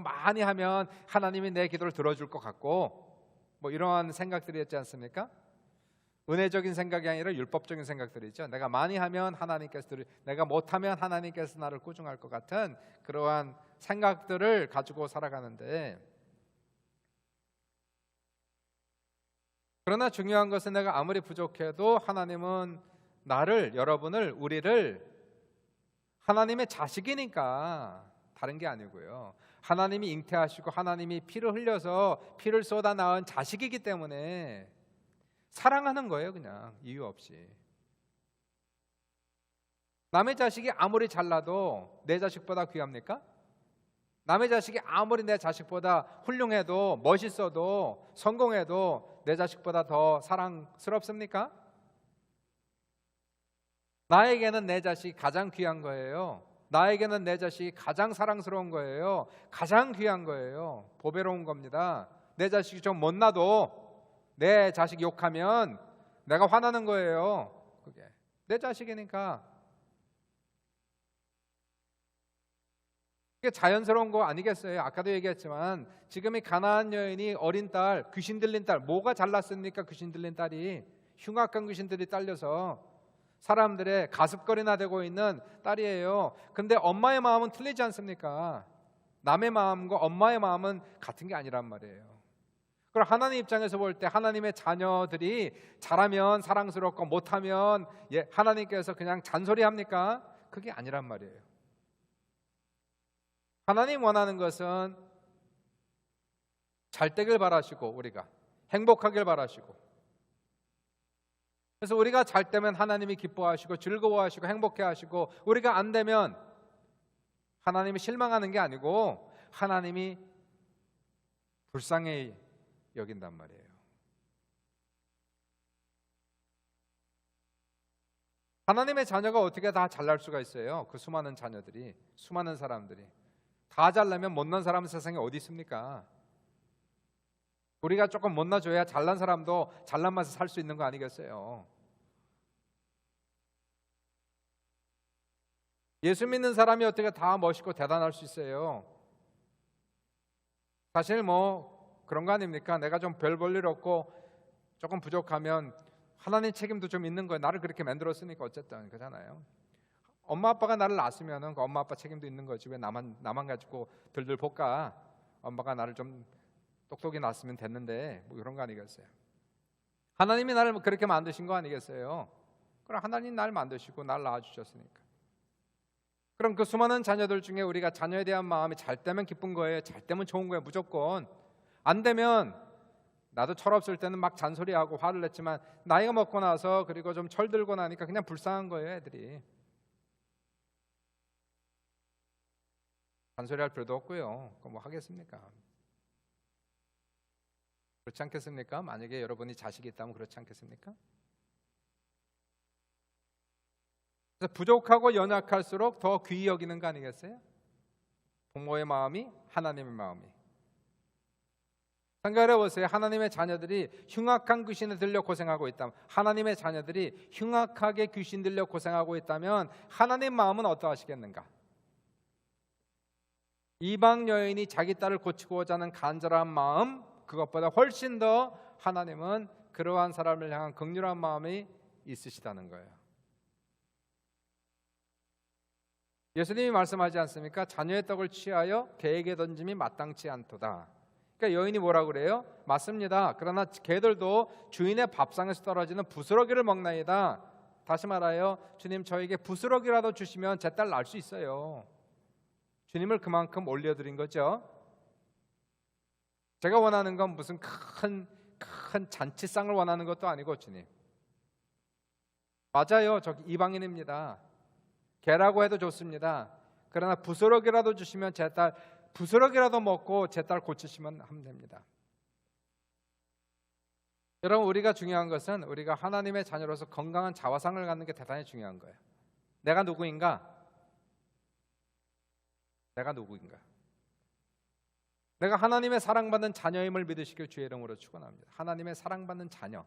많이 하면 하나님이 내 기도를 들어줄 것 같고, 이러한 생각들이었지 않습니까? 은혜적인 생각이 아니라 율법적인 생각들이죠. 내가 많이 하면 하나님께서 내가 못하면 하나님께서 나를 꾸중할 것 같은 그러한 생각들을 가지고 살아가는데, 그러나 중요한 것은 내가 아무리 부족해도 하나님은 나를, 여러분을, 우리를 하나님의 자식이니까, 다른 게 아니고요, 하나님이 잉태하시고 하나님이 피를 흘려서 피를 쏟아 낳은 자식이기 때문에 사랑하는 거예요. 그냥 이유 없이. 남의 자식이 아무리 잘나도 내 자식보다 귀합니까? 남의 자식이 아무리 내 자식보다 훌륭해도 멋있어도 성공해도 내 자식보다 더 사랑스럽습니까? 나에게는 내 자식이 가장 귀한 거예요. 나에게는 내 자식이 가장 사랑스러운 거예요. 가장 귀한 거예요. 보배로운 겁니다. 내 자식이 좀 못나도 내 자식 욕하면 내가 화나는 거예요. 그게 내 자식이니까. 그게 자연스러운 거 아니겠어요? 아까도 얘기했지만 지금 이 가나안 여인이 어린 딸, 귀신 들린 딸, 뭐가 잘났습니까? 귀신 들린 딸이 흉악한 귀신들이 딸려서 사람들의 가습거리나 되고 있는 딸이에요. 근데 엄마의 마음은 틀리지 않습니까? 남의 마음과 엄마의 마음은 같은 게 아니란 말이에요. 그럼 하나님 입장에서 볼 때 하나님의 자녀들이 잘하면 사랑스럽고 못하면 하나님께서 그냥 잔소리합니까? 그게 아니란 말이에요. 하나님 원하는 것은 잘 되길 바라시고, 우리가 행복하길 바라시고, 그래서 우리가 잘 되면 하나님이 기뻐하시고 즐거워하시고 행복해하시고, 우리가 안 되면 하나님이 실망하는 게 아니고 하나님이 불쌍히 여긴단 말이에요. 하나님의 자녀가 어떻게 다 잘날 수가 있어요? 그 수많은 자녀들이, 수많은 사람들이 다 잘나면 못난 사람은 세상에 어디 있습니까? 우리가 조금 못나줘야 잘난 사람도 잘난 맛에 살 수 있는 거 아니겠어요? 예수 믿는 사람이 어떻게 다 멋있고 대단할 수 있어요? 사실 그런 거 아닙니까? 내가 좀 별 볼 일 없고 조금 부족하면 하나님 책임도 좀 있는 거예요. 나를 그렇게 만들었으니까 어쨌든 그잖아요. 엄마 아빠가 나를 낳았으면 그 엄마 아빠 책임도 있는 거지. 왜 나만 가지고 들들 볶아? 엄마가 나를 좀 똑똑히 낳았으면 됐는데, 이런 거 아니겠어요? 하나님이 나를 그렇게 만드신 거 아니겠어요? 그럼 하나님 날 만드시고 날 낳아주셨으니까. 그럼 그 수많은 자녀들 중에 우리가 자녀에 대한 마음이 잘 되면 기쁜 거예요. 잘 되면 좋은 거예요. 무조건. 안 되면, 나도 철없을 때는 막 잔소리하고 화를 냈지만 나이가 먹고 나서 그리고 좀 철들고 나니까 그냥 불쌍한 거예요. 애들이. 잔소리할 필요도 없고요. 그럼 하겠습니까? 그렇지 않겠습니까? 만약에 여러분이 자식이 있다면 그렇지 않겠습니까? 그래서 부족하고 연약할수록 더 귀히 여기는 거 아니겠어요? 부모의 마음이 하나님의 마음이. 생각해 보세요. 하나님의 자녀들이 흉악한 귀신에 들려 고생하고 있다면, 하나님의 자녀들이 흉악하게 귀신 들려 고생하고 있다면 하나님 마음은 어떠하시겠는가? 이방 여인이 자기 딸을 고치고자 하는 간절한 마음, 그것보다 훨씬 더 하나님은 그러한 사람을 향한 긍휼한 마음이 있으시다는 거예요. 예수님이 말씀하지 않습니까? 자녀의 떡을 취하여 개에게 던짐이 마땅치 않도다. 그러니까 여인이 뭐라고 그래요? 맞습니다. 그러나 개들도 주인의 밥상에서 떨어지는 부스러기를 먹나이다. 다시 말하여 주님, 저에게 부스러기라도 주시면 제 딸 낳을 수 있어요. 주님을 그만큼 올려드린 거죠. 제가 원하는 건 무슨 큰 잔치상을 원하는 것도 아니고, 주님, 맞아요, 저기 이방인입니다. 개라고 해도 좋습니다. 그러나 부스러기라도 주시면 제 딸 부스러기라도 먹고 제 딸 고치시면 하면 됩니다. 여러분, 우리가 중요한 것은 우리가 하나님의 자녀로서 건강한 자화상을 갖는 게 대단히 중요한 거예요. 내가 누구인가? 내가 누구인가? 내가 하나님의 사랑받는 자녀임을 믿으시길 주의 이름으로 축원합니다. 하나님의 사랑받는 자녀,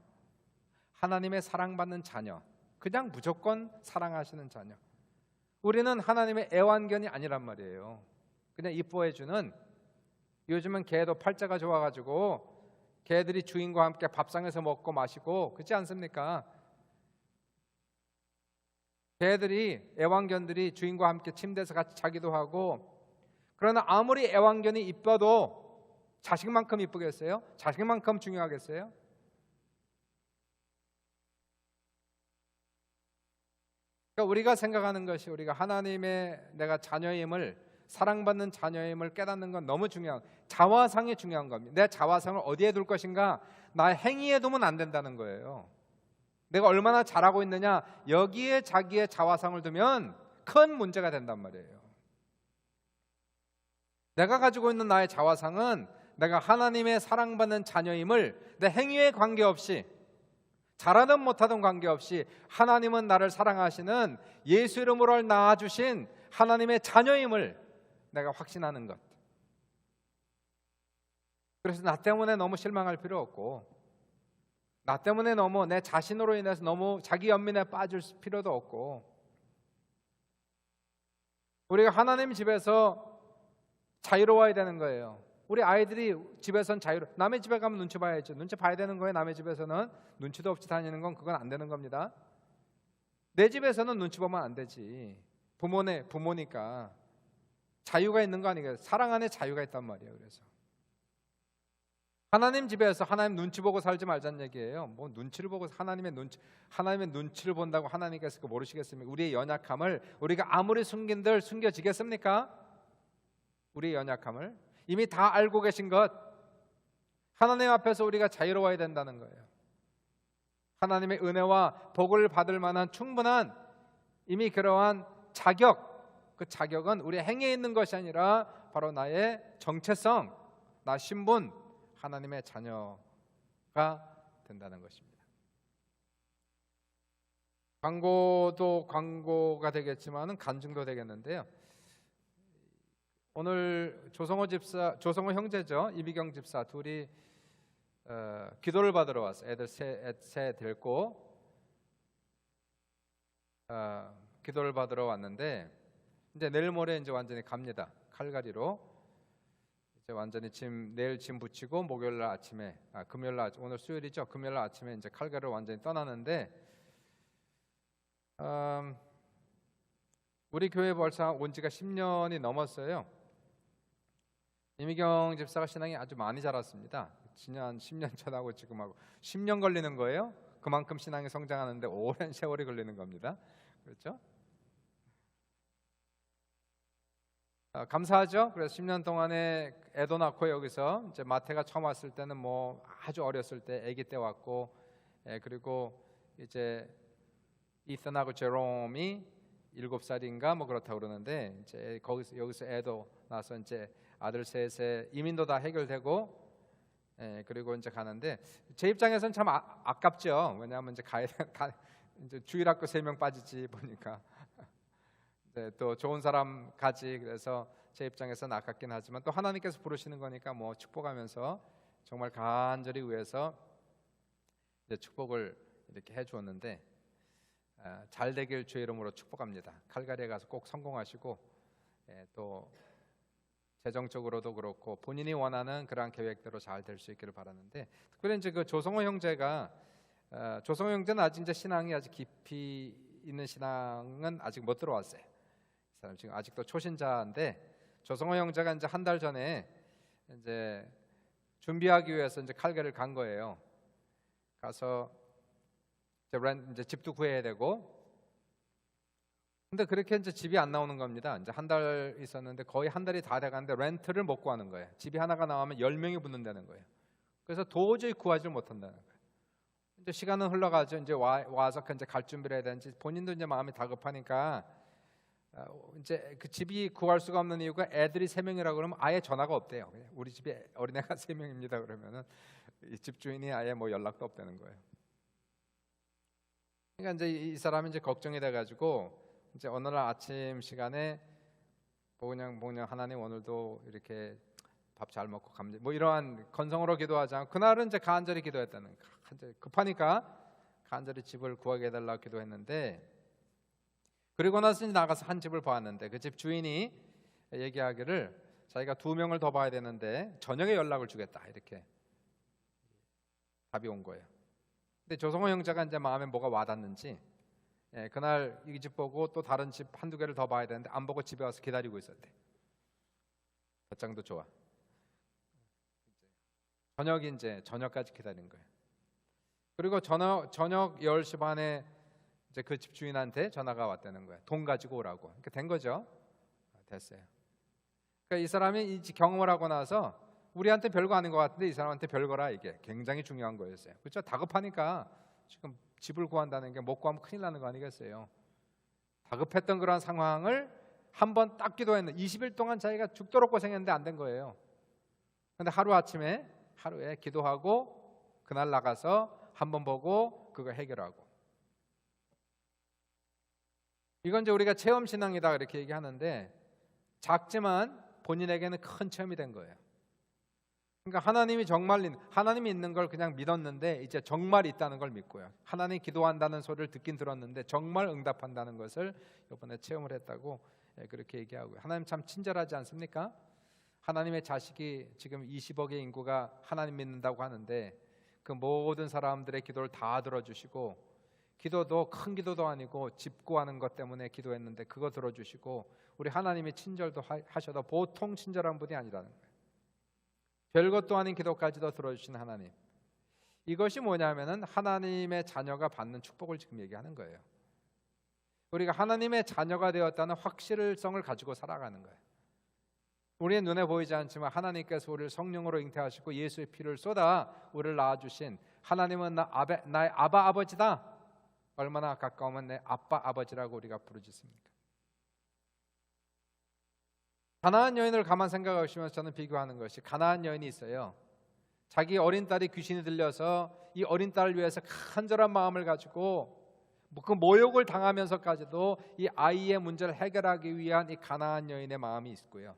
하나님의 사랑받는 자녀, 그냥 무조건 사랑하시는 자녀. 우리는 하나님의 애완견이 아니란 말이에요. 그냥 이뻐해주는, 요즘은 개도 팔자가 좋아가지고 개들이 주인과 함께 밥상에서 먹고 마시고 그렇지 않습니까? 개들이, 애완견들이 주인과 함께 침대에서 같이 자기도 하고, 그러나 아무리 애완견이 이뻐도 자식만큼 이쁘겠어요? 자식만큼 중요하겠어요? 그러니까 우리가 생각하는 것이, 우리가 하나님의 내가 자녀임을, 사랑받는 자녀임을 깨닫는 건 너무 중요한, 자화상이 중요한 겁니다. 내 자화상을 어디에 둘 것인가? 나의 행위에 두면 안 된다는 거예요. 내가 얼마나 잘하고 있느냐, 여기에 자기의 자화상을 두면 큰 문제가 된단 말이에요. 내가 가지고 있는 나의 자화상은 내가 하나님의 사랑받는 자녀임을 내 행위에 관계없이, 잘하든 못하든 관계없이 하나님은 나를 사랑하시는, 예수 이름으로 낳아주신 하나님의 자녀임을 내가 확신하는 것. 그래서 나 때문에 너무 실망할 필요 없고, 나 때문에 너무 내 자신으로 인해서 너무 자기 연민에 빠질 필요도 없고, 우리가 하나님 집에서 자유로워야 되는 거예요. 우리 아이들이 집에선 남의 집에 가면 눈치 봐야죠. 눈치 봐야 되는 거예요. 남의 집에서는 눈치도 없이 다니는 건 그건 안 되는 겁니다. 내 집에서는 눈치 보면 안 되지. 부모니까 자유가 있는 거 아니겠어요? 사랑 안에 자유가 있단 말이에요. 그래서 하나님 집에서 하나님 눈치 보고 살지 말자는 얘기예요. 뭐 눈치를 보고, 하나님의 눈치를 본다고 하나님께서 그거 모르시겠습니까? 우리의 연약함을 우리가 아무리 숨긴들 숨겨지겠습니까? 우리의 연약함을 이미 다 알고 계신 것, 하나님 앞에서 우리가 자유로워야 된다는 거예요. 하나님의 은혜와 복을 받을 만한 충분한 이미 그러한 자격, 그 자격은 우리의 행위에 있는 것이 아니라 바로 나의 정체성, 나 신분, 하나님의 자녀가 된다는 것입니다. 광고도 광고가 되겠지만은 간증도 되겠는데요. 오늘 조성호 형제죠, 이미경 집사 둘이 기도를 받으러 왔어요. 애들 셋 데리고 기도를 받으러 왔는데, 이제 내일 모레 이제 완전히 갑니다. 칼가리로 이제 완전히 내일 짐 붙이고 목요일 날 아침에, 금요일 날, 오늘 수요일이죠. 금요일 날 아침에 이제 칼가리로 완전히 떠나는데, 우리 교회 벌써 온 지가 10년이 넘었어요. 이미경 집사가 신앙이 아주 많이 자랐습니다. 지난 10년 전하고 지금하고 10년 걸리는 거예요. 그만큼 신앙이 성장하는데 오랜 세월이 걸리는 겁니다. 그렇죠? 감사하죠. 그래서 10년 동안에 애도 낳고, 여기서 이제 마태가 처음 왔을 때는 뭐 아주 어렸을 때, 아기 때 왔고, 그리고 이제 이선하고 제롬이 7살인가 뭐 그렇다고 그러는데, 이제 여기서 애도 나서 이제 아들 셋에 이민도 다 해결되고, 그리고 이제 가는데, 제 입장에서는 참 아깝죠. 왜냐하면 이제 이제 주일학교 3명 빠지지 보니까 또 좋은 사람 가지. 그래서 제 입장에서는 아깝긴 하지만 또 하나님께서 부르시는 거니까 뭐 축복하면서 정말 간절히 위해서 이제 축복을 이렇게 해주었는데, 잘 되길 주의 이름으로 축복합니다. 칼가리에 가서 꼭 성공하시고, 또 재정적으로도 그렇고 본인이 원하는 그러한 계획대로 잘 될 수 있기를 바라는데, 특별히 이제 그 조성호 형제가, 조성호 형제는 아직 이제 신앙이 아직 깊이 있는 신앙은 아직 못 들어왔어요. 이 사람 지금 아직도 초신자인데, 조성호 형제가 이제 한 달 전에 이제 준비하기 위해서 이제 칼가리를 간 거예요. 가서 이제 집도 구해야 되고, 근데 그렇게 이제 집이 안 나오는 겁니다. 이제 한 달 있었는데 거의 한 달이 다 돼가는데 렌트를 못 구하는 거예요. 집이 하나가 나오면 10명이 붙는다는 거예요. 그래서 도저히 구하지 못한다는 거예요. 이제 시간은 흘러가죠. 이제 와서 이제 갈 준비를 해야 되는지 본인도 이제 마음이 다급하니까 이제 그 집이 구할 수가 없는 이유가 애들이 3명이라고 그러면 아예 전화가 없대요. 우리 집에 어린애가 3명입니다. 그러면은 이 집주인이 아예 뭐 연락도 없다는 거예요. 그러니까 이제 이 사람이 이제 걱정이 돼가지고 이제 어느 날 아침 시간에 그냥 하나님 오늘도 이렇게 밥 잘 먹고 갑니다. 뭐 이러한 건성으로 기도하지 않고 그날은 이제 간절히 기도했다는 거예요. 간절히 급하니까 간절히 집을 구하게 해달라고 기도했는데 그리고 나서 이제 나가서 한 집을 보았는데 그 집 주인이 얘기하기를 자기가 2명을 더 봐야 되는데 저녁에 연락을 주겠다 이렇게 답이 온 거예요. 근데 조성호 형제가 이제 마음에 뭐가 와닿는지 그날 이 집 보고 또 다른 집 한두 개를 더 봐야 되는데 안 보고 집에 와서 기다리고 있었대. 볕장도 좋아. 저녁까지 기다린 거예요. 그리고 저녁 10시 반에 이제 그 집 주인한테 전화가 왔다는 거예요. 돈 가지고 오라고. 그러니까 된 거죠. 됐어요. 그러니까 이 사람이 이 경험을 하고 나서 우리한테 별거 아닌 것 같은데 이 사람한테 별거라 이게 굉장히 중요한 거였어요. 그렇죠? 다급하니까 지금 집을 구한다는 게 못 구하면 큰일 나는 거 아니겠어요? 다급했던 그런 상황을 한 번 딱 기도했는데 20일 동안 자기가 죽도록 고생했는데 안 된 거예요. 근데 하루에 기도하고 그날 나가서 한번 보고 그거 해결하고. 이건 이제 우리가 체험 신앙이다 이렇게 얘기하는데 작지만 본인에게는 큰 체험이 된 거예요. 그러니까 하나님이 있는 걸 그냥 믿었는데 이제 정말 있다는 걸 믿고요. 하나님 기도한다는 소리를 듣긴 들었는데 정말 응답한다는 것을 이번에 체험을 했다고 그렇게 얘기하고요. 하나님 참 친절하지 않습니까? 하나님의 자식이 지금 20억의 인구가 하나님 믿는다고 하는데 그 모든 사람들의 기도를 다 들어주시고 기도도 큰 기도도 아니고 집 구하는 것 때문에 기도했는데 그거 들어주시고 우리 하나님이 친절도 하셔도 보통 친절한 분이 아니라는 거예요. 별것도 아닌 기도까지도 들어주신 하나님. 이것이 뭐냐면은 하나님의 자녀가 받는 축복을 지금 얘기하는 거예요. 우리가 하나님의 자녀가 되었다는 확실성을 가지고 살아가는 거예요. 우리의 눈에 보이지 않지만 하나님께서 우리를 성령으로 잉태하시고 예수의 피를 쏟아 우리를 낳아주신 하나님은 나의 아바 아버지다. 얼마나 가까우면 내 아빠 아버지라고 우리가 부르짖습니까? 가나안 여인을 가만 생각하시면서 저는 비교하는 것이 가나안 여인이 있어요. 자기 어린 딸이 귀신이 들려서 이 어린 딸을 위해서 간절한 마음을 가지고 그 모욕을 당하면서까지도 이 아이의 문제를 해결하기 위한 이 가나안 여인의 마음이 있고요.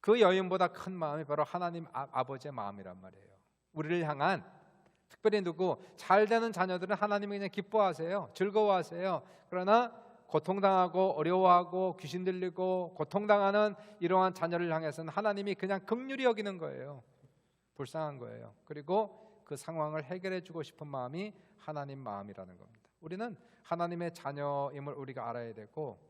그 여인보다 큰 마음이 바로 하나님 아버지의 마음이란 말이에요. 우리를 향한 특별히 잘 되는 자녀들은 하나님이 그냥 기뻐하세요. 즐거워하세요. 그러나 고통당하고 어려워하고 귀신 들리고 고통당하는 이러한 자녀를 향해서는 하나님이 그냥 긍휼히 여기는 거예요. 불쌍한 거예요. 그리고 그 상황을 해결해 주고 싶은 마음이 하나님 마음이라는 겁니다. 우리는 하나님의 자녀임을 우리가 알아야 되고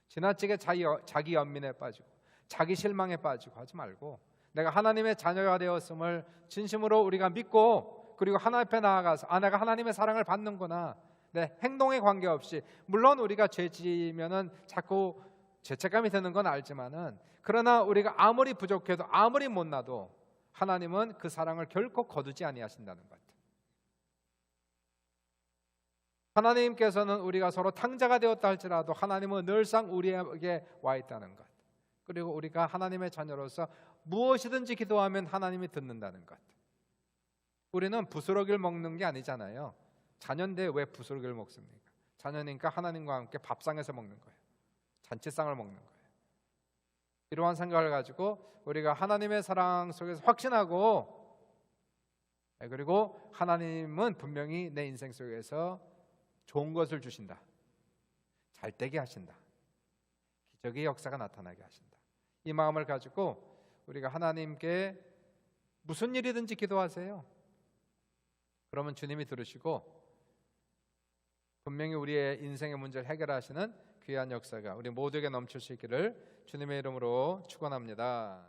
지나치게 자기 연민에 빠지고 자기 실망에 빠지고 하지 말고 내가 하나님의 자녀가 되었음을 진심으로 우리가 믿고 그리고 하나님 앞에 나아가서 내가 하나님의 사랑을 받는구나. 내 행동에 관계없이 물론 우리가 죄 지면은 자꾸 죄책감이 드는 건 알지만은 그러나 우리가 아무리 부족해도 아무리 못나도 하나님은 그 사랑을 결코 거두지 아니하신다는 것. 하나님께서는 우리가 서로 탕자가 되었다 할지라도 하나님은 늘상 우리에게 와 있다는 것. 그리고 우리가 하나님의 자녀로서 무엇이든지 기도하면 하나님이 듣는다는 것. 우리는 부스러기를 먹는 게 아니잖아요. 자녀인데 왜 부스러기를 먹습니까? 자녀니까 하나님과 함께 밥상에서 먹는 거예요. 잔치상을 먹는 거예요. 이러한 생각을 가지고 우리가 하나님의 사랑 속에서 확신하고 그리고 하나님은 분명히 내 인생 속에서 좋은 것을 주신다. 잘 되게 하신다. 기적의 역사가 나타나게 하신다. 이 마음을 가지고 우리가 하나님께 무슨 일이든지 기도하세요. 그러면 주님이 들으시고 분명히 우리의 인생의 문제를 해결하시는 귀한 역사가 우리 모두에게 넘칠 수 있기를 주님의 이름으로 축원합니다.